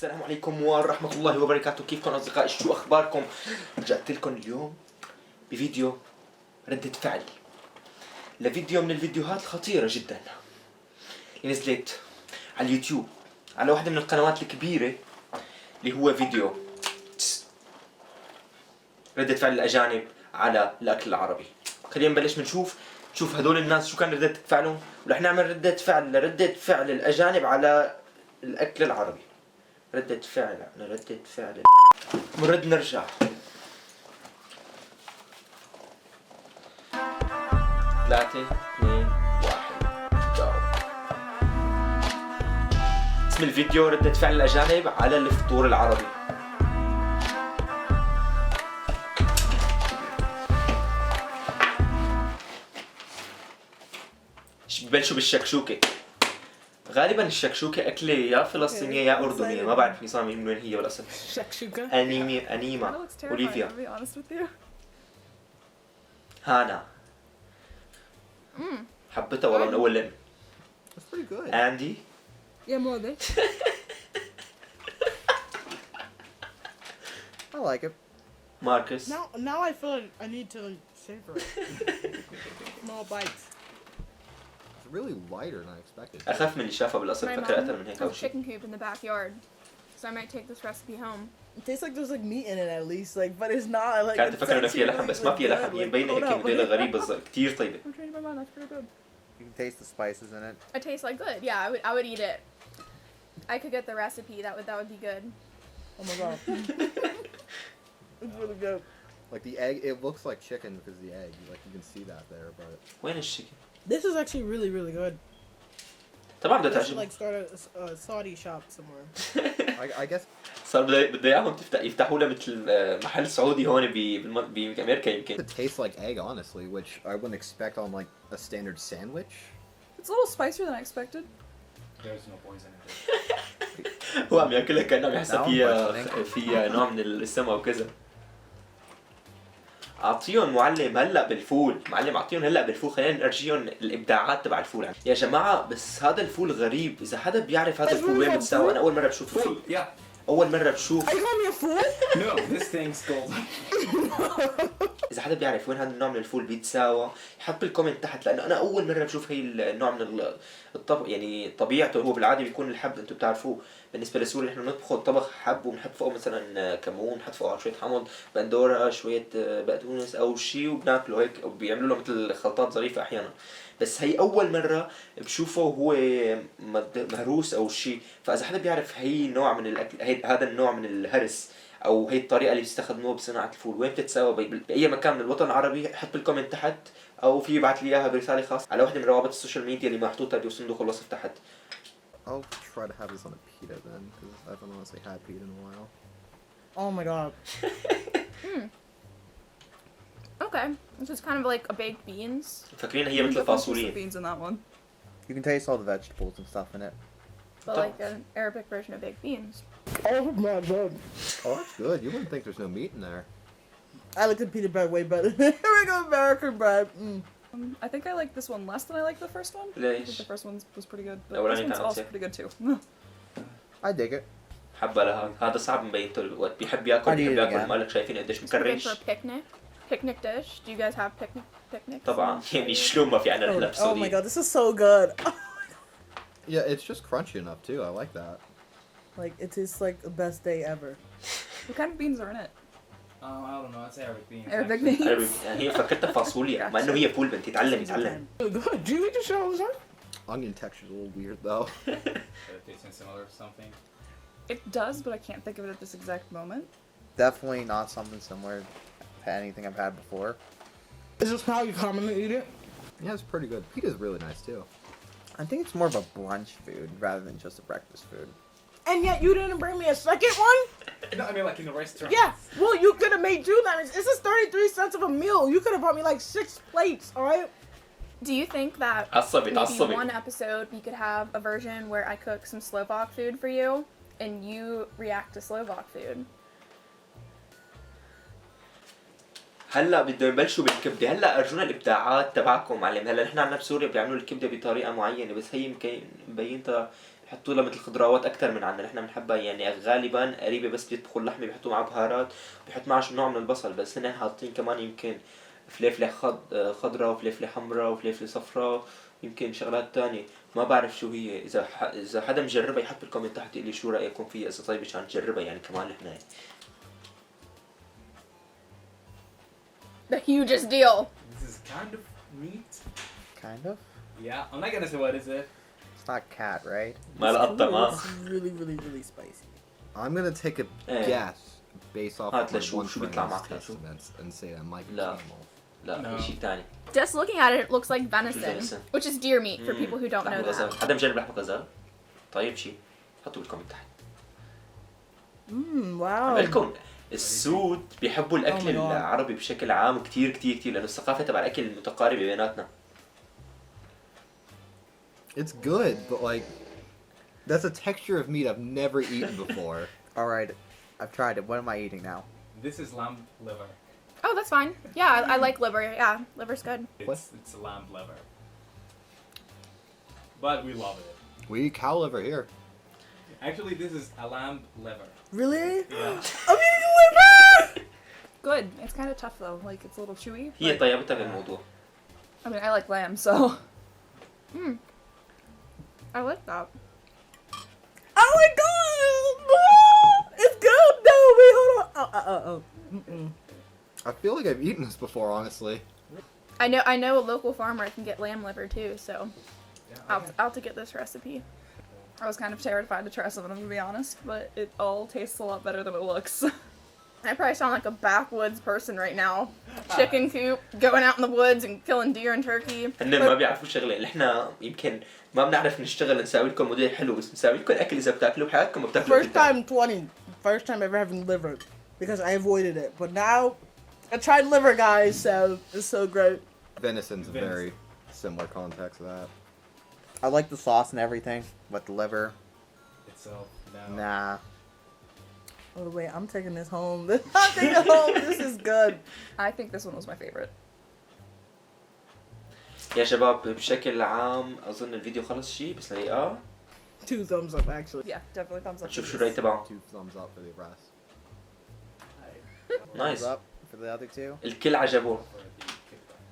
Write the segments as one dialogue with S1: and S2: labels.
S1: السلام عليكم ورحمة الله وبركاته. كيفكم أصدقائي؟ شو أخباركم؟ رجعت لكم اليوم بفيديو ردة فعل لفيديو من الفيديوهات الخطيرة جدا اللي نزلت على اليوتيوب على واحدة من القنوات الكبيرة اللي هو فيديو ردة فعل الأجانب على الأكل العربي. خلينا نبلش نشوف هدول الناس شو كان ردة فعلهم، ورح نعمل ردة فعل الأجانب على الأكل العربي. ردة فعل مرد نرجع. 3 2 1 جو. اسم الفيديو ردة فعل الأجانب على الفطور العربي. ببلشوا بالشكشوكة. غالبا الشكشوكة أكلة يا فلسطينية يا أردنية، ما بعرف نظام من وين هي بالأصل.
S2: شكشوكة.
S1: أنيما أوليفيا هانا حبتها والله من أول لم.
S3: That's pretty good.
S1: أندي
S2: Yeah, more of it.
S3: I like it.
S1: ماركس.
S4: Now I feel like I need to savor it. Small bites.
S3: It's really lighter than I expected.
S1: أخف من اللي شافها بالأصل،
S5: My
S1: فكر أكثر
S5: mom
S1: من هيك
S5: has
S1: أو
S5: a
S1: شيء.
S5: chicken coop in the backyard, so I might take this recipe home.
S4: It tastes like there's like meat in it at least, like, but it's not like.
S1: كانت
S4: it's
S1: تفكر إنه
S4: like
S1: فيها
S4: too
S1: لحم بس
S4: like
S1: ما فيها
S4: good,
S1: لحم، هي
S4: like,
S1: مبينة هيك
S4: hold up.
S1: موديلها غريب بالضبط، كتير طيبة.
S5: I'm changing my mind. That's pretty good.
S3: You can taste the spices in it.
S5: It tastes like good. Yeah, I would eat it. I could get the recipe. That would be good.
S4: Oh my god. It's really good.
S3: Like the egg, it looks like chicken because of the egg. Like you can see that there, but
S1: وين الشيكن؟
S4: This is actually really good.
S1: طبعا بدها
S4: I should
S1: تعجبك.
S4: like start a Saudi shop somewhere.
S3: I guess
S1: صار بده اياهم يفتحوا له مثل محل سعودي هون بامريكا يمكن.
S3: it tastes like egg, honestly, which I wouldn't expect on like a standard sandwich.
S2: It's a little spicier than I expected.
S6: There's no poison in it.
S1: هو عم ياكلها كانه عم يحسب
S3: نعم،
S1: فيها نوع من السما وكذا. اعطيهم معلم هلا بالفول، معلم اعطيهم هلا بالفول، خلينا نرجيهم الابداعات تبع الفول. يا جماعه بس هذا الفول غريب، اذا حدا بيعرف هذا الفول وين بتساوى، انا اول مره بشوفه.
S6: Yeah.
S1: اول مره بشوف.
S4: Are you calling me a fool?
S6: No, this thing's gold.
S1: اذا حدا بيعرف وين هذا النوع من الفول بيتساوى يحط بالكومنت تحت، لانه انا اول مره بشوف هي النوع من الطبخ. يعني طبيعته هو بالعاده بيكون الحب، انتم بتعرفوه بالنسبه لسوريا نحن بنطبخ الطبخ حب وبنحط فوقه مثلا كمون، بنحط فوقه شويه حمض، بندوره، شويه بقدونس او شيء وبناكله هيك، او بيعملوا له مثل خلطات ظريفه احيانا. بس هي اول مره بشوفه وهو مهروس او شيء. فاذا حدا بيعرف هي نوع من الاكل، هذا النوع من الهرس او هي الطريقه اللي بيستخدموها بصناعه الفول وين بتتساوى باي مكان من الوطن العربي، حط بالكومنت تحت او في يبعث لي اياها برساله خاصه على وحده من روابط السوشيال ميديا اللي محطوطه بصندوق الوصف تحت.
S3: I'll try to have this on a pita then, because I haven't honestly had pita in a while.
S4: Oh my god.
S5: Okay, this is kind of like a baked beans.
S1: فاكرين هي مثل الفاصوليا.
S2: Beans in that one.
S3: You can taste all the vegetables and stuff in it.
S5: But like an Arabic version of baked beans.
S4: Oh my god.
S3: Oh, that's good. You wouldn't think there's no meat in there.
S4: I like the pita bread way better than regular American bread.
S2: I think I like this one less than I like the first one. I think
S1: ليش؟
S2: the first one was pretty good, but
S1: الأولاني
S2: this one's
S1: كان
S2: also
S1: أحسن.
S2: pretty good too.
S3: I dig it.
S1: حبة لها، هذا صعب مبينته وقت بيحب ياكل،
S3: I need
S1: بيحب
S3: it
S1: ياكل
S3: again.
S1: مالك شايفين قديش
S5: It's good
S1: مكرش.
S5: for a picnic dish. Do you guys have picnics?
S1: طبعا يعني شلون ما في عنا نحن
S4: Oh my
S1: بالسعودية.
S4: god, this is so good.
S3: Yeah, it's just crunchy enough too. I like that.
S4: Like, it tastes like the best day ever.
S2: What kind of beans are in it?
S6: I don't know. I'd say Arabic beans.
S2: Arabic
S6: actually.
S2: beans.
S1: يعني هي فكرتها فاصوليا مع انه هي فول. بنتي تعلم.
S4: Good. Do you eat this shit all the time?
S3: Onion texture's a little weird though.
S6: It tastes similar to something.
S2: It does, but I can't think of it at this exact moment.
S3: Definitely not something similar to anything I've had before.
S4: Is this how you commonly eat it?
S3: Yeah, it's pretty good. Pita's really nice too. I think it's more of a brunch food rather than just a breakfast food.
S4: And yet you didn't bring me a second one?
S6: No, I mean like in the restaurant.
S4: Yeah. Well, you could have made two then. This is 33 cents of a meal. You could have brought me like 6 plates, alright?
S5: Do you think that
S1: عصبت
S5: maybe one episode we could have a version where I cook some Slovak food for you and you react to Slovak food?
S1: هلا بدهم يبلشوا بالكبده. هلا ارجونا الابداعات تبعكم معلم. هلا نحن عندنا بسوريا بيعملوا الكبده بطريقه معينه، بس هي يمكن مبينتها بحطوا لها مثل خضروات اكثر من عنا، نحن بنحبها يعني غالبا قريبه، بس بيطبخوا اللحمه بيحطوا معها بهارات، بيحط معها نوع من البصل، بس هن حاطين كمان يمكن فليفله خضراء وفليفله حمراء وفليفله صفراء، يمكن شغلات تانية ما بعرف شو هي. اذا حدا مجربها يحط بالكومنت تحت يقول لي شو رايكم فيها، اذا طيب عشان تجربها يعني كمان نحن.
S5: The hugest deal.
S6: This is kind of meat.
S3: Kind of.
S6: Yeah, I'm not gonna say what is it.
S3: It's not cat, right?
S1: ما لقطة ما.
S4: It's really spicy.
S3: I'm gonna take a
S1: Eh.
S3: guess based off
S1: هات
S3: of my
S1: لشوف
S3: one
S1: شو بيطلع
S3: friend's
S1: معك لشوف.
S3: testaments and say I'm like
S1: لا.
S3: a camel.
S1: لا
S6: No.
S1: في شيء ثاني.
S5: Just looking at it, it looks like venison,
S1: venison.
S5: which is deer meat for
S1: Mm.
S5: people who don't
S1: لحم
S5: know
S1: غزال.
S5: that.
S1: حدا مجرب لحم غزال؟ طيب شيء حطوا بالكومنت تحت.
S4: Wow.
S1: بالكم السود بيحبوا الاكل
S4: Oh my God.
S1: العربي بشكل عام كتير كتير كتير، لانه الثقافه تبع الاكل متقاربه بيناتنا.
S3: It's good, but like, that's a texture of meat I've never eaten before. All right, I've tried it. What am I eating now?
S6: This is lamb liver.
S5: Oh, that's fine. Yeah, I like liver. Yeah, liver's good.
S6: It's lamb liver. But we love it.
S3: We eat cow liver here.
S6: Actually, this is a lamb liver.
S4: Really?
S6: Yeah.
S4: I'm eating liver!
S2: Good. It's kind of tough though. Like it's a little chewy.
S1: هي
S2: but-
S1: طيبتها بالموضوع.
S2: I mean, I like lamb, so.
S5: I like that.
S4: Oh my god! It's good! No, wait, hold on. Oh. Mm-mm.
S3: I feel like I've eaten this before, honestly.
S5: I know a local farmer can get lamb liver too, so I'll have to get this recipe.
S2: I was kind of terrified to try some of them, to be honest, but it all tastes a lot better than it looks.
S5: I probably sound like a backwoods person right now. Chicken coop, going out in the woods and killing deer and turkey.
S1: هن ما بيعرفوا شغله، نحن يمكن ما بنعرف نشتغل نسوي لكم موديل حلو، بس نسوي لكم اكل اذا بتاكلوا بحياتكم ما بتاكلوا.
S4: First time 20. First time ever having liver. Because I avoided it. But now, I tried liver, guys, so it's so great.
S3: Venison's a
S6: Venison.
S3: very similar context to that. I like the sauce and everything, but the liver,
S6: Itself, no.
S3: nah.
S4: Oh, wait, I'm taking this home. I'm taking it home. This is good.
S2: I think this one was my favorite.
S1: يا شباب بشكل عام اظن الفيديو خلص شيء بس لقيقه.
S4: 2 thumbs up, actually.
S2: Yeah, definitely thumbs up.
S1: نشوف
S2: for
S1: شو
S2: this.
S1: الرأي تبعه.
S3: 2 thumbs up for the rest.
S1: نايس.
S3: Thumbs up for the other two.
S1: الكل عجبه.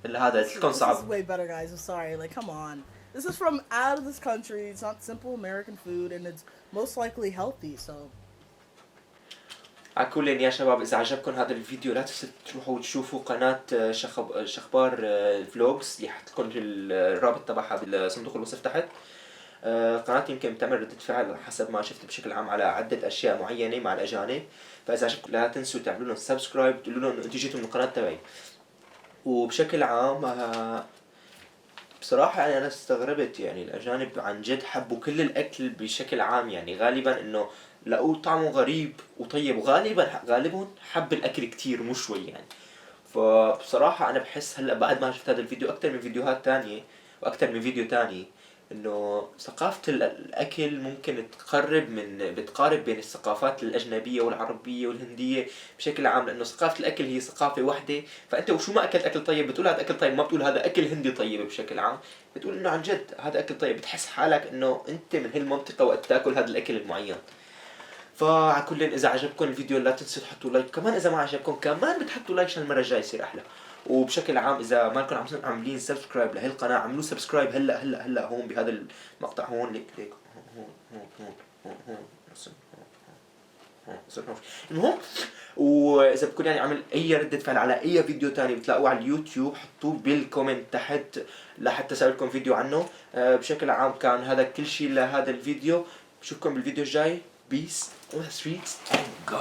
S1: الا هذا كلكم
S4: This is
S1: صعب.
S4: way better, guys. I'm sorry. Like, come on. This is from out of this country. It's not simple American food, and it's most likely healthy, so.
S1: على كل يا شباب اذا عجبكم هذا الفيديو لا تنسوا تروحوا تشوفوا قناة شخبار فلوجز اللي حط لكم الرابط تبعها بالصندوق الوصف تحت. قناتي يمكن بتعمل ردة فعل حسب ما شفت بشكل عام على عدة اشياء معينة مع الاجانب، فاذا عجبكم لا تنسوا تعملوا لهم سبسكرايب، تقولوا لهم انتوا جيتوا من القناة تبعي. وبشكل عام بصراحة يعني أنا استغربت يعني الأجانب عن جد حبوا كل الأكل بشكل عام، يعني غالبا إنه لقوا طعمه غريب وطيب، وغالبهم حب الأكل كتير مو شوي يعني. فبصراحة أنا بحس هلأ بعد ما شفت هذا الفيديو أكتر من فيديوهات تانية وأكتر من فيديو تاني إنه ثقافة الأكل ممكن بتقارب بين الثقافات الأجنبية والعربية والهندية بشكل عام، لأنه ثقافة الأكل هي ثقافة واحدة، فأنت وشو ما أكلت أكل طيب بتقول هذا أكل طيب، ما بتقول هذا أكل هندي طيب بشكل عام، بتقول إنه عن جد هذا أكل طيب، بتحس حالك إنه أنت من هالمنطقة وقت تاكل هذا الأكل المعين. فعلى كل إذا عجبكم الفيديو لا تنسوا تحطوا لايك، كمان إذا ما عجبكم كمان بتحطوا لايك عشان المرة الجاية يصير أحلى. وبشكل عام إذا ما لكم عاملين سبسكرايب لهي القناة اعملوا سبسكرايب هلا هون بهذا المقطع هون ليك هون المهم. وإذا بكون يعني عمل أي ردة فعل على أي فيديو تاني بتلاقوه على اليوتيوب حطوه بالكومنت تحت لحتى أسوي لكم فيديو عنه. بشكل عام كان هذا كل شيء لهذا الفيديو، بشوفكم بالفيديو الجاي. Peace on the streets and go.